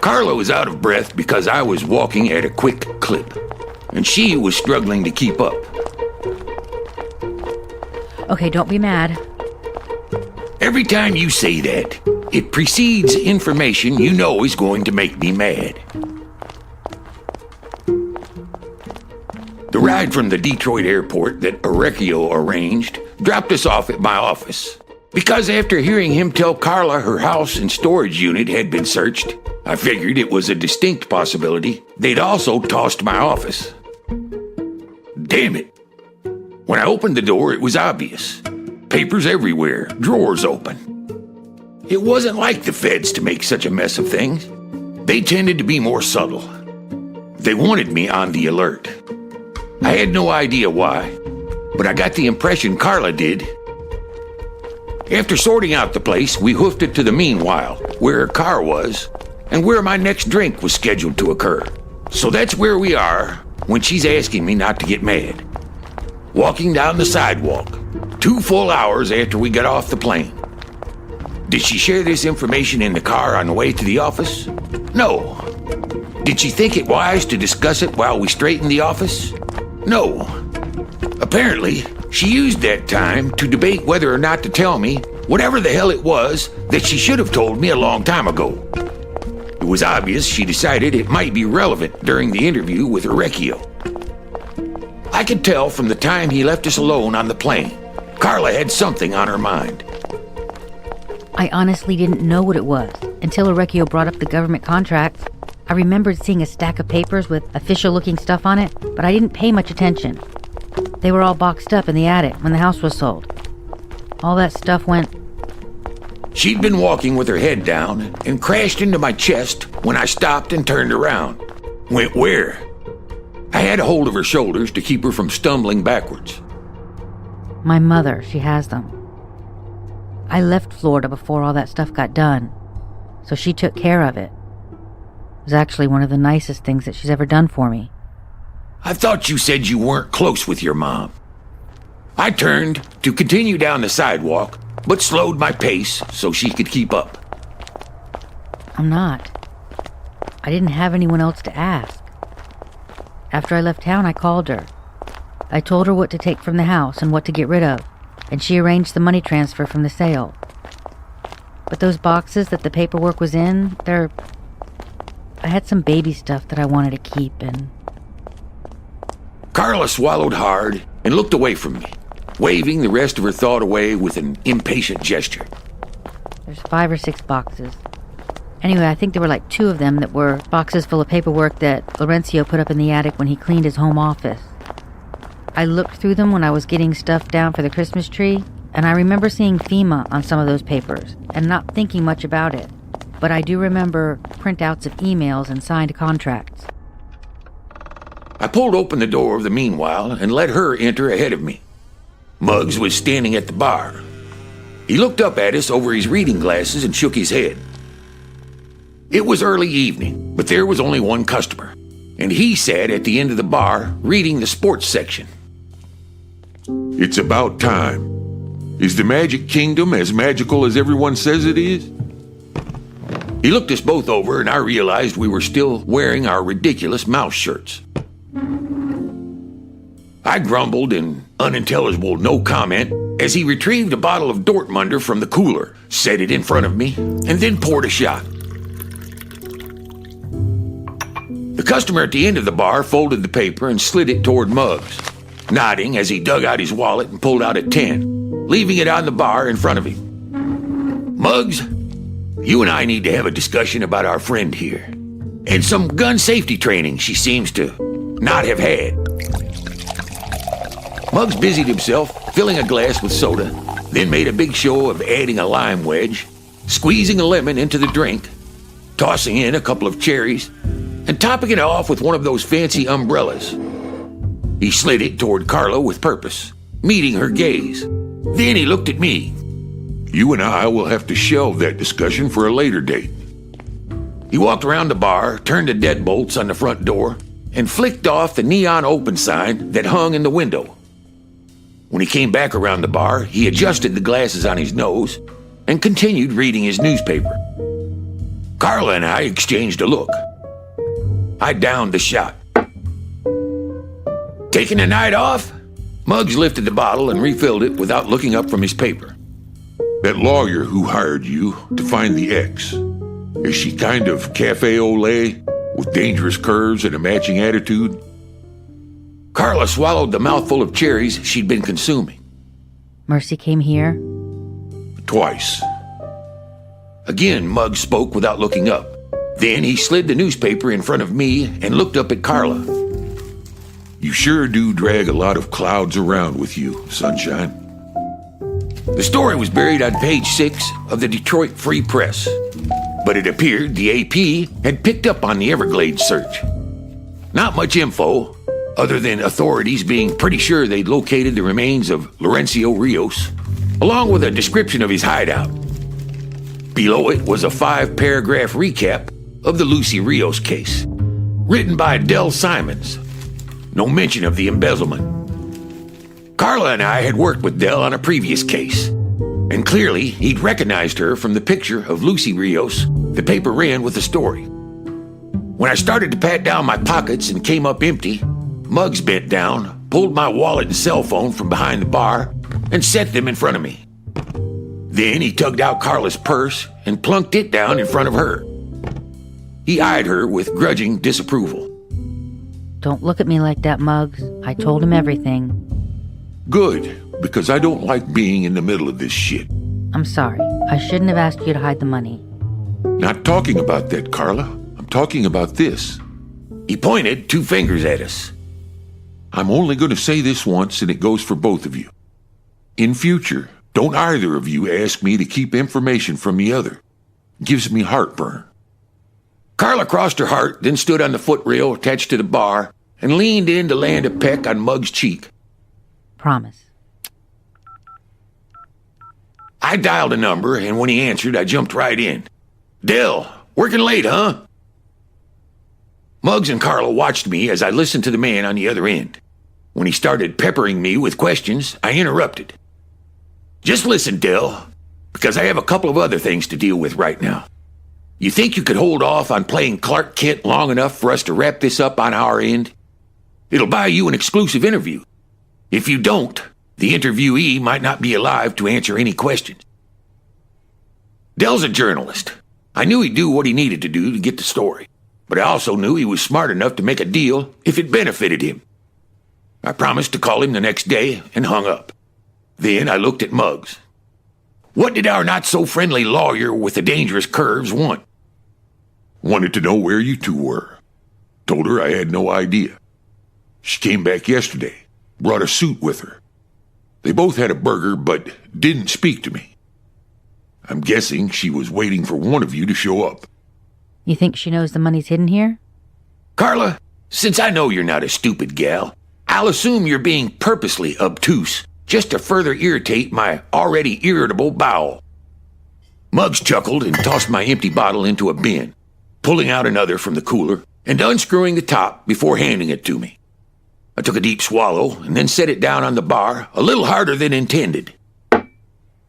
Carla was out of breath because I was walking at a quick clip, and she was struggling to keep up. Okay, don't be mad. Every time you say that, it precedes information you know is going to make me mad. The ride from the Detroit airport that Orecchio arranged dropped us off at my office. Because after hearing him tell Carla her house and storage unit had been searched, I figured it was a distinct possibility they'd also tossed my office. Damn it. When I opened the door, it was obvious. Papers everywhere, drawers open. It wasn't like the feds to make such a mess of things. They tended to be more subtle. They wanted me on the alert. I had no idea why, but I got the impression Carla did. After sorting out the place, we hoofed it to the Meanwhile, where her car was, and where my next drink was scheduled to occur. So that's where we are when she's asking me not to get mad. Walking down the sidewalk, 2 full hours after we got off the plane. Did she share this information in the car on the way to the office? No. Did she think it wise to discuss it while we straightened the office? No. Apparently, she used that time to debate whether or not to tell me whatever the hell it was that she should have told me a long time ago. It was obvious she decided it might be relevant during the interview with Orecchio. I could tell from the time he left us alone on the plane, Carla had something on her mind. I honestly didn't know what it was until Orecchio brought up the government contracts. I remembered seeing a stack of papers with official-looking stuff on it, but I didn't pay much attention. They were all boxed up in the attic when the house was sold. All that stuff went... She'd been walking with her head down and crashed into my chest when I stopped and turned around. Went where? I had a hold of her shoulders to keep her from stumbling backwards. My mother, she has them. I left Florida before all that stuff got done, so she took care of it. It was actually one of the nicest things that she's ever done for me. I thought you said you weren't close with your mom. I turned to continue down the sidewalk, but slowed my pace so she could keep up. I'm not. I didn't have anyone else to ask. After I left town, I called her. I told her what to take from the house and what to get rid of, and she arranged the money transfer from the sale. But those boxes that the paperwork was in, I had some baby stuff that I wanted to keep, and... Carla swallowed hard and looked away from me, waving the rest of her thought away with an impatient gesture. There's 5 or 6 boxes. Anyway, I think there were like 2 of them that were boxes full of paperwork that Laurencio put up in the attic when he cleaned his home office. I looked through them when I was getting stuff down for the Christmas tree, and I remember seeing FEMA on some of those papers and not thinking much about it. But I do remember printouts of emails and signed contracts. I pulled open the door of the Meanwhile and let her enter ahead of me. Muggs was standing at the bar. He looked up at us over his reading glasses and shook his head. It was early evening, but there was only one customer, and he sat at the end of the bar reading the sports section. It's about time. Is the Magic Kingdom as magical as everyone says it is? He looked us both over, and I realized we were still wearing our ridiculous mouse shirts. I grumbled in unintelligible no comment as he retrieved a bottle of Dortmunder from the cooler, set it in front of me, and then poured a shot. The customer at the end of the bar folded the paper and slid it toward Muggs, nodding as he dug out his wallet and pulled out a 10, leaving it on the bar in front of him. Muggs, you and I need to have a discussion about our friend here, and some gun safety training she seems to not have had. Muggs busied himself filling a glass with soda, then made a big show of adding a lime wedge, squeezing a lemon into the drink, tossing in a couple of cherries, and topping it off with one of those fancy umbrellas. He slid it toward Carla with purpose, meeting her gaze. Then he looked at me. You and I will have to shelve that discussion for a later date. He walked around the bar, turned the deadbolts on the front door, and flicked off the neon open sign that hung in the window. When he came back around the bar, he adjusted the glasses on his nose and continued reading his newspaper. Carla and I exchanged a look. I downed the shot. Taking a night off? Muggs lifted the bottle and refilled it without looking up from his paper. That lawyer who hired you to find the ex, is she kind of cafe au lait with dangerous curves and a matching attitude? Carla swallowed the mouthful of cherries she'd been consuming. Mercy came here. Twice. Again, Muggs spoke without looking up. Then he slid the newspaper in front of me and looked up at Carla. You sure do drag a lot of clouds around with you, Sunshine. The story was buried on page 6 of the Detroit Free Press, but it appeared the AP had picked up on the Everglades search. Not much info, other than authorities being pretty sure they'd located the remains of Laurencio Rios, along with a description of his hideout. Below it was a 5-paragraph recap of the Lucy Rios case, written by Dell Simons. No mention of the embezzlement. Carla and I had worked with Dell on a previous case, and clearly he'd recognized her from the picture of Lucy Rios the paper ran with the story. When I started to pat down my pockets and came up empty, Muggs bent down, pulled my wallet and cell phone from behind the bar, and set them in front of me. Then he tugged out Carla's purse and plunked it down in front of her. He eyed her with grudging disapproval. Don't look at me like that, Muggs. I told him everything. Good, because I don't like being in the middle of this shit. I'm sorry. I shouldn't have asked you to hide the money. Not talking about that, Carla. I'm talking about this. He pointed 2 fingers at us. I'm only going to say this once, and it goes for both of you. In future, don't either of you ask me to keep information from the other. It gives me heartburn. Carla crossed her heart, then stood on the footrail attached to the bar and leaned in to land a peck on Muggs' cheek. Promise. I dialed a number, and when he answered, I jumped right in. Dell, working late, huh? Muggs and Carla watched me as I listened to the man on the other end. When he started peppering me with questions, I interrupted. Just listen, Dell, because I have a couple of other things to deal with right now. You think you could hold off on playing Clark Kent long enough for us to wrap this up on our end? It'll buy you an exclusive interview. If you don't, the interviewee might not be alive to answer any questions. Dell's a journalist. I knew he'd do what he needed to do to get the story, but I also knew he was smart enough to make a deal if it benefited him. I promised to call him the next day and hung up. Then I looked at Muggs. What did our not-so-friendly lawyer with the dangerous curves want? Wanted to know where you two were. Told her I had no idea. She came back yesterday, brought a suit with her. They both had a burger, but didn't speak to me. I'm guessing she was waiting for one of you to show up. You think she knows the money's hidden here? Carla, since I know you're not a stupid gal, I'll assume you're being purposely obtuse just to further irritate my already irritable bowel. Muggs chuckled and tossed my empty bottle into a bin, pulling out another from the cooler and unscrewing the top before handing it to me. I took a deep swallow and then set it down on the bar a little harder than intended.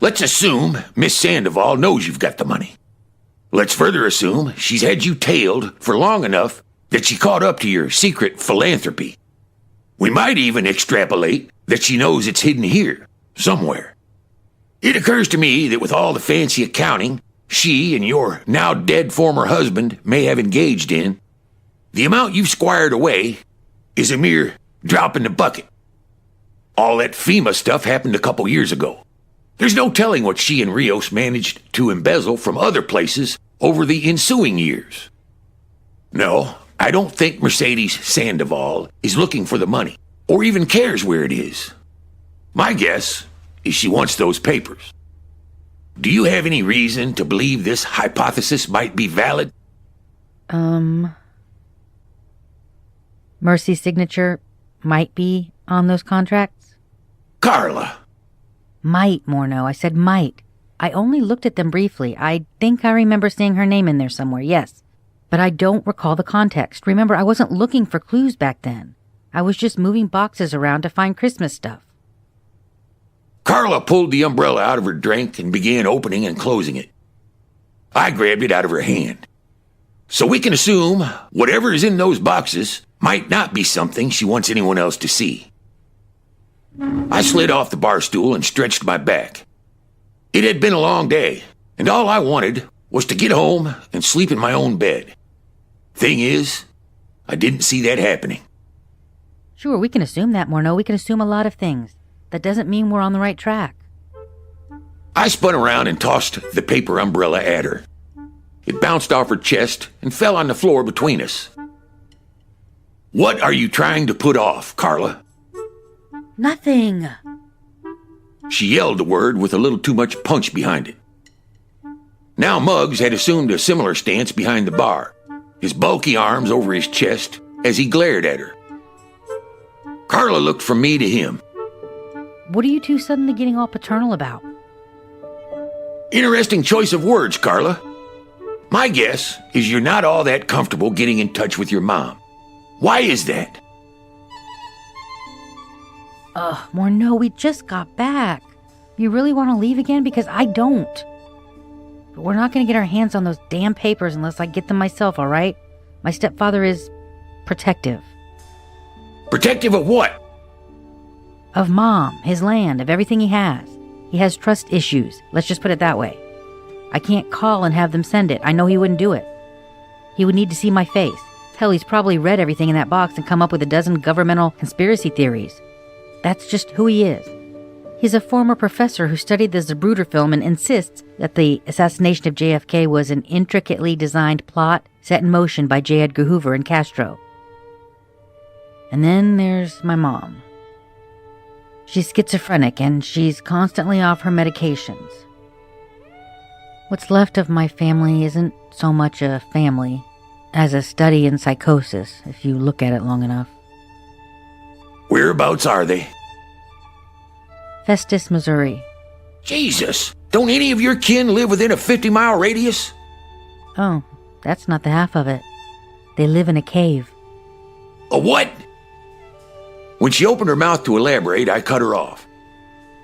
Let's assume Miss Sandoval knows you've got the money. Let's further assume she's had you tailed for long enough that she caught up to your secret philanthropy. We might even extrapolate that she knows it's hidden here, somewhere. It occurs to me that with all the fancy accounting she and your now-dead former husband may have engaged in, the amount you've squired away is a mere drop in the bucket. All that FEMA stuff happened a couple years ago. There's no telling what she and Rios managed to embezzle from other places over the ensuing years. No, I don't think Mercedes Sandoval is looking for the money, or even cares where it is. My guess is she wants those papers. Do you have any reason to believe this hypothesis might be valid? Mercy's signature might be on those contracts? Carla! Might, Morneau. I said might. I only looked at them briefly. I think I remember seeing her name in there somewhere, yes. But I don't recall the context. Remember, I wasn't looking for clues back then. I was just moving boxes around to find Christmas stuff. Carla pulled the umbrella out of her drink and began opening and closing it. I grabbed it out of her hand. So we can assume whatever is in those boxes might not be something she wants anyone else to see. I slid off the bar stool and stretched my back. It had been a long day, and all I wanted was to get home and sleep in my own bed. Thing is, I didn't see that happening. Sure, we can assume that, Morneau. We can assume a lot of things. That doesn't mean we're on the right track. I spun around and tossed the paper umbrella at her. It bounced off her chest and fell on the floor between us. What are you trying to put off, Carla? Nothing. She yelled the word with a little too much punch behind it. Now Muggs had assumed a similar stance behind the bar, his bulky arms over his chest as he glared at her. Carla looked from me to him. What are you two suddenly getting all paternal about? Interesting choice of words, Carla. My guess is you're not all that comfortable getting in touch with your mom. Why is that? Morneau, we just got back. You really want to leave again? Because I don't. But we're not going to get our hands on those damn papers unless I get them myself, all right? My stepfather is protective. Protective of what? Of Mom, his land, of everything he has. He has trust issues. Let's just put it that way. I can't call and have them send it. I know he wouldn't do it. He would need to see my face. Hell, he's probably read everything in that box and come up with a dozen governmental conspiracy theories. That's just who he is. He's a former professor who studied the Zapruder film and insists that the assassination of JFK was an intricately designed plot set in motion by J. Edgar Hoover and Castro. And then there's my mom. She's schizophrenic and she's constantly off her medications. What's left of my family isn't so much a family as a study in psychosis, if you look at it long enough. Whereabouts are they? Festus, Missouri. Jesus, don't any of your kin live within a 50-mile radius? Oh, that's not the half of it. They live in a cave. A what? When she opened her mouth to elaborate, I cut her off.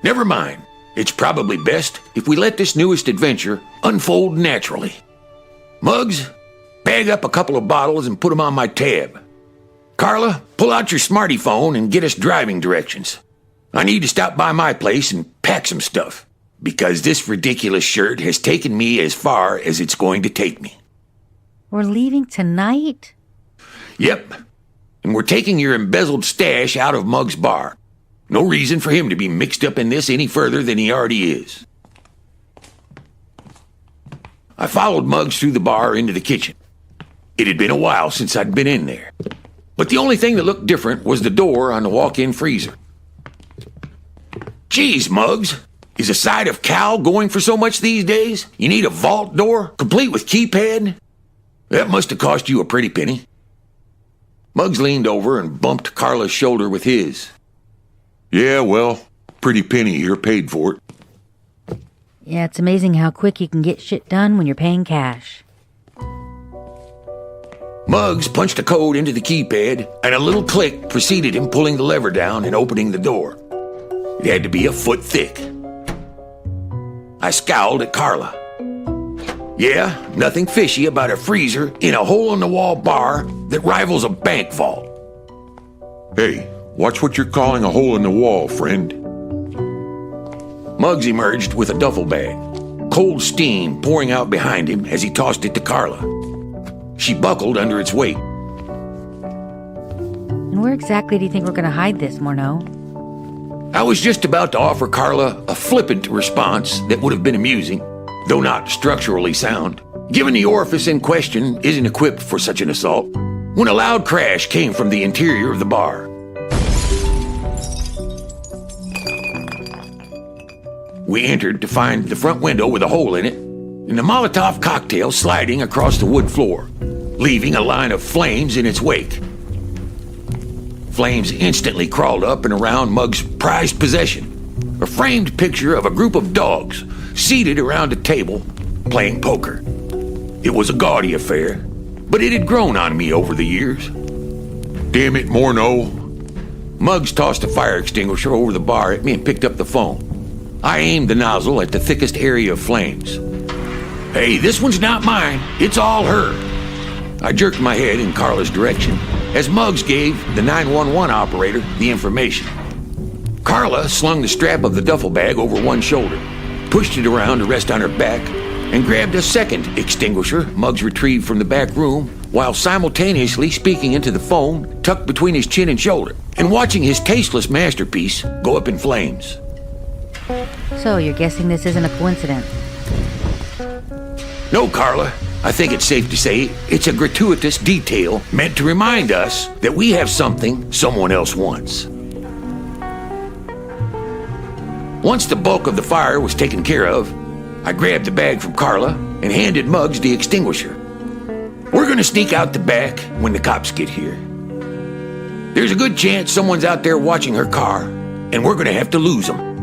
Never mind. It's probably best if we let this newest adventure unfold naturally. Muggs, bag up a couple of bottles and put them on my tab. Carla, pull out your smarty phone and get us driving directions. I need to stop by my place and pack some stuff, because this ridiculous shirt has taken me as far as it's going to take me. We're leaving tonight? Yep. And we're taking your embezzled stash out of Muggs' bar. No reason for him to be mixed up in this any further than he already is. I followed Muggs through the bar into the kitchen. It had been a while since I'd been in there. But the only thing that looked different was the door on the walk-in freezer. Geez, Muggs, is a side of cow going for so much these days? You need a vault door, complete with keypad? That must have cost you a pretty penny. Muggs leaned over and bumped Carla's shoulder with his. Yeah, well, pretty penny here paid for it. Yeah, it's amazing how quick you can get shit done when you're paying cash. Muggs punched a code into the keypad, and a little click preceded him pulling the lever down and opening the door. It had to be a foot thick. I scowled at Carla. Yeah, nothing fishy about a freezer in a hole-in-the-wall bar that rivals a bank vault. Hey, watch what you're calling a hole in the wall, friend. Muggs emerged with a duffel bag, cold steam pouring out behind him as he tossed it to Carla. She buckled under its weight. And where exactly do you think we're going to hide this, Morneau? I was just about to offer Carla a flippant response that would have been amusing, though not structurally sound, given the orifice in question isn't equipped for such an assault, when a loud crash came from the interior of the bar. We entered to find the front window with a hole in it, and the Molotov cocktail sliding across the wood floor, leaving a line of flames in its wake. Flames instantly crawled up and around Muggs' prized possession, a framed picture of a group of dogs seated around a table playing poker. It was a gaudy affair, but it had grown on me over the years. Damn it, Morneau. Muggs tossed a fire extinguisher over the bar at me and picked up the phone. I aimed the nozzle at the thickest area of flames. Hey, this one's not mine. It's all her. I jerked my head in Carla's direction as Muggs gave the 911 operator the information. Carla slung the strap of the duffel bag over one shoulder, pushed it around to rest on her back, and grabbed a second extinguisher Muggs retrieved from the back room while simultaneously speaking into the phone tucked between his chin and shoulder and watching his tasteless masterpiece go up in flames. So, you're guessing this isn't a coincidence? No, Carla. I think it's safe to say it's a gratuitous detail meant to remind us that we have something someone else wants. Once the bulk of the fire was taken care of, I grabbed the bag from Carla and handed Muggs the extinguisher. We're gonna sneak out the back when the cops get here. There's a good chance someone's out there watching her car, and we're gonna have to lose them.